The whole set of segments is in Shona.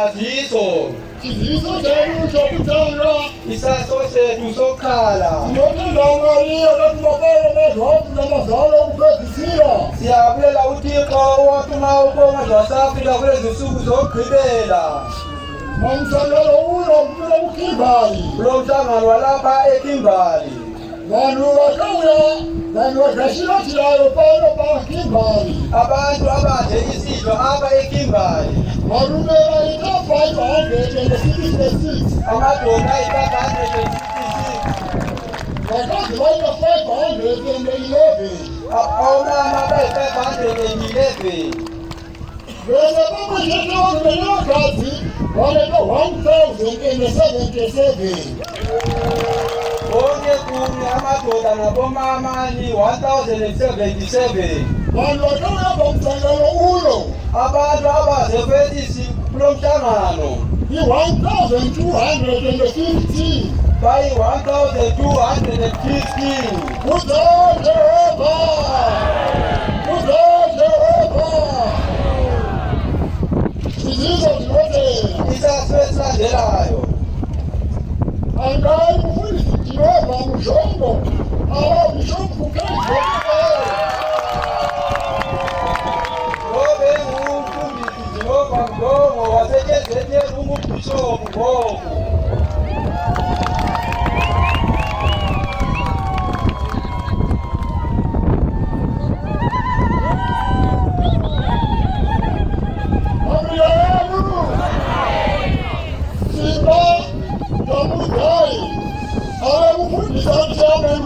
Isisaziso iziso chenu chokutanga isaso sethu sokhala sinotenda uMaria katibabele nezwatu namazalo okupedzisira siyabulela uThixo owathuma ukoma zwaseAfrika kulezi nsuku zokugqibela mamsangalo ulo mpilo kuKimbali kulo mhlangano walapha eKimbali. vanhu vakashirathirayo pano paKimbali Abantu abadle isidlo apha eKimbali varume vaita 566 amadoda ayi-566 vakadzi vaita 511 omama bayi-511 vese pamwe chete varume nevakadzi vaneta 1077 bonke kunye amadoda nabomama ni 1077 vanhu vakauya pamusangano uno abantu abaze kwetisi kulo mhlangano i-1215 bayi-1215 kuza Jehova kuza Jehova izizo zinotela isaso esilandelayo angayi mufundisi Jehova mushongo ababishomukaizoe ngobe ngumfundisi Jehova Mgongo wasetshenzete ungubhishophu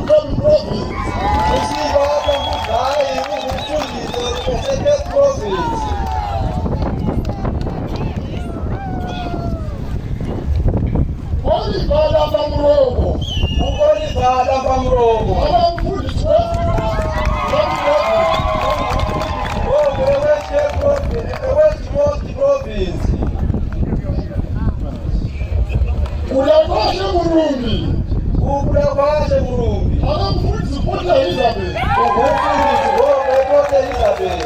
ngoku Isibaba Mudlayi ungumfundisi weSete Province. Olivala Bamrogo, Uolivala Bamrogo abamfundisi weWest Province. Kulakashe Burundi, Ukulakwashe Mulumbi abamfundisi Port Elizabeth, ungumfundisi wePort Elizabeth.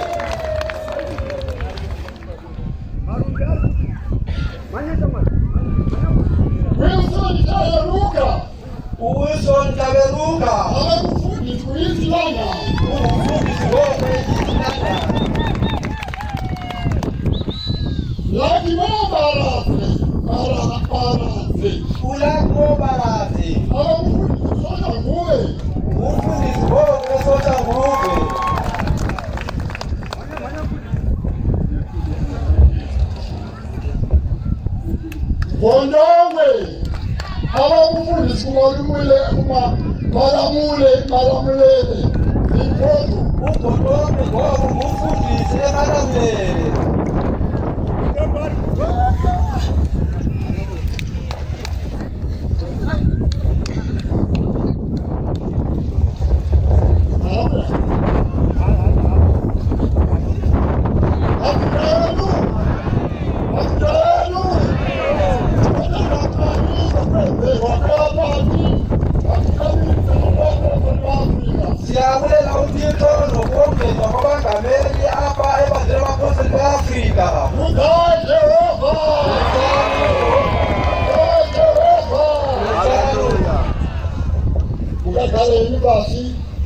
Wilson Tayaruka, uWilson Taberuka abamfundisi Kuisilana, ungumfundisi weIsilanda. Lakimo Baraze, Ulakmo Barazi abamfundisi Sosha Ngube, ungumfundisi weSoshanguve. Bondongwe, abamfundisi Malamulele, Impondo, Ugondongwe ngoba ngumfundisi eMalamulele. Siyabulela uThixo nokongezwa kwabangameli apha ebandleni lamakhosi beAfrika.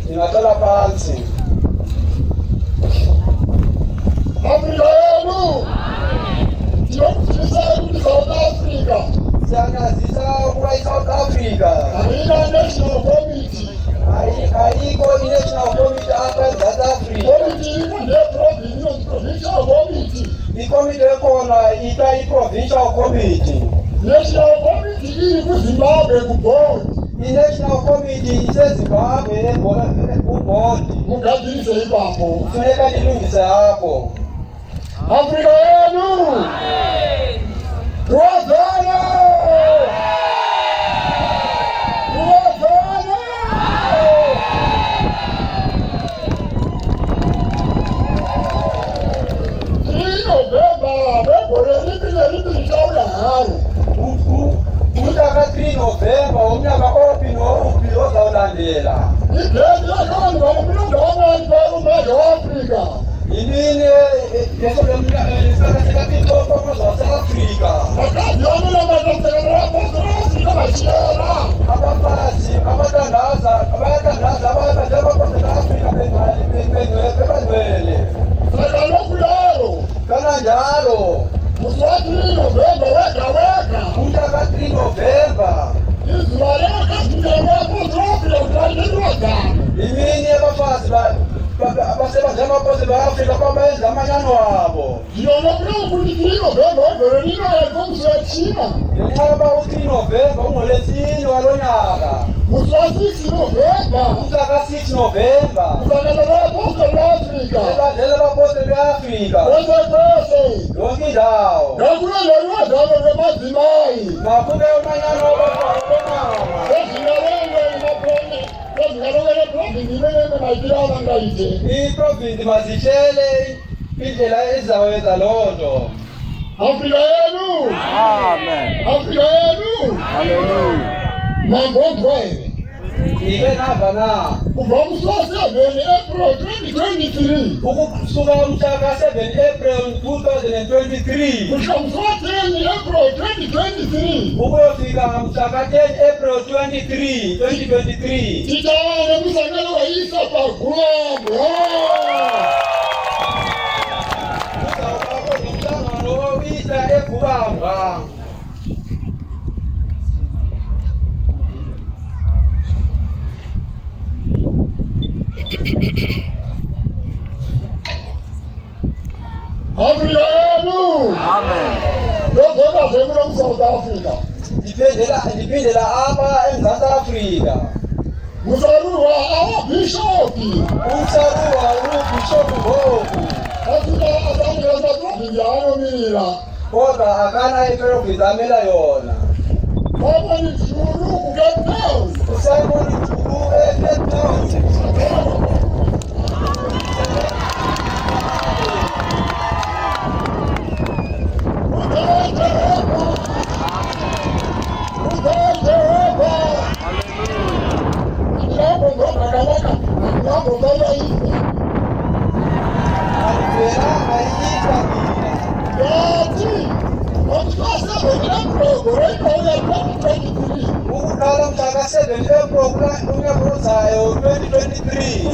Ndingaqala phantsi. Afrika yenu ndiyokufisa ukuthi South Africa Siyanazisa ukuba iSouth Africa ayina-national committee ayikho i-National Committee apha eMzantsi Afrika. committee iko provincial committee Ikomiti ekhona ithiwa i-Provincial Committee. national committee iri kwiZimbabwe kubhodi I-National Committee iseZimbabwe kubhodi. mugadilise ibapho Funeka ndilungise apho. Afrika yenu tuwazana tuwazana Novemba begore libilishawula hayo Umhlaka 3 November womnyaka ophi nowuphi ozawulandela. ideni yakhona ngomlungu wamanje umazwe waAfrika Yimini eso lesisaka sikatiko komazwe waseAfrika. Makazi yami lamantombazane apostoli Afrika bashiyela. Abafazi abatandaza abapostoli Afrika bebangcwele. Sakalokhu lelo. Kananjalo Muswathi November wega. umhlaka 3 November Izibale akazingela apostoli Afrika utalelwagana. imini yabafazi abasebenza amapostoli Afrika bamenza amanyano wabo. Yona kulokulikile November wevelelino yakomswethina. Ngenxaba u-3 November ungolesine walonyaka. Muswathi November. Umhlaka 6 November Sakalokhu apostoli Afrika. ebandlela abapostoli be-Afrika Wesepese. yonke indawo. Ngakulelo wadalo lemazimayi. Makube umanyano wabomama. Iprovinsi mazihlele indlela ezizawenza loo nto. Afrika yenu. Amen. Afrika yenu. Hallelujah. Mangongcwele. Ike nava na Kuva umhloseveni April 2023. ukusuka umhlaka 7 April 2023 Kuhlamswatheni April 2023. ukuyofika mhlaka 10 April 2023 Titane kusangana wayisa pagwabo. uzawubakho nomhlangano wowisa eGubanga. Afrika yenu. Amen. Lozona zekulo South Africa. Ndiphindela apha eMzantsi Afrika. Musaruwa ababishopi. Umsaruwa ubishophu ngoku Afrika azangeza provinsiano mina. kodwa akana iprovinsi amela yona. Baba ni juru kuGape Town. uSimon Julu eCape Town. Alivelanga iyitwa mina. Ukuqala mhlaka 7 April kunyaka ozayo 2023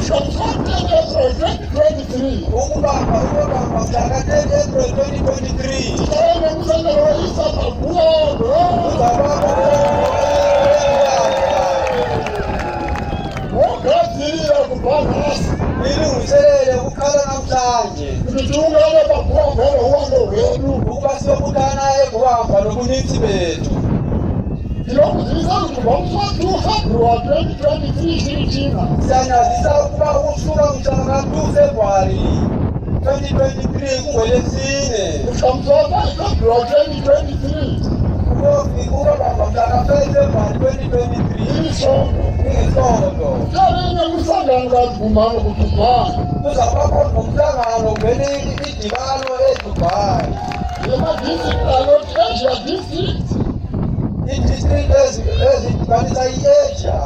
ukubamba mhlaka 10 April 2023 ilungiselele ukuqala namhlanje ukuba siyobuthana eGubanga nobunintsi bethu. Siyanazisa ukuba ukusuka mhlaka 2 February 2023 kungolesine ukuyofika ukubamba mhlaka 5 February 2023 ingesonto kuzawubakho nomhlangano uvele idibano eDubai. Idistrict ezidibanisa i-Asia,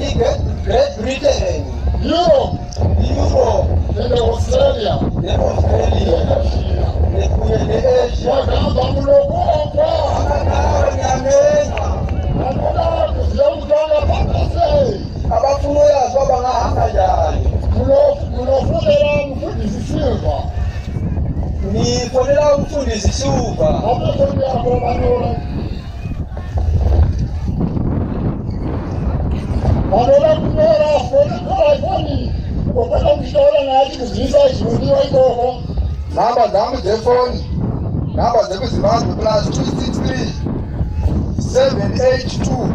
i-Great Britain, Europe i-Europe and Australia. ne-Australia kunye ne-Asia. Amanawe ngiyamenywa abafuna uyazi uba bangahamba njani. Ngifonela umfundisi Silva. Namba zami zefoni, namba zekuZimbabwe +263 782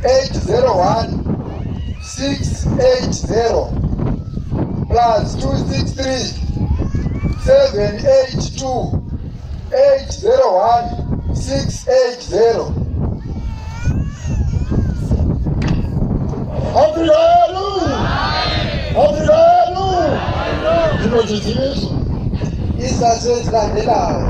801 680 +263 782 801 680. Izazi ezilandelayo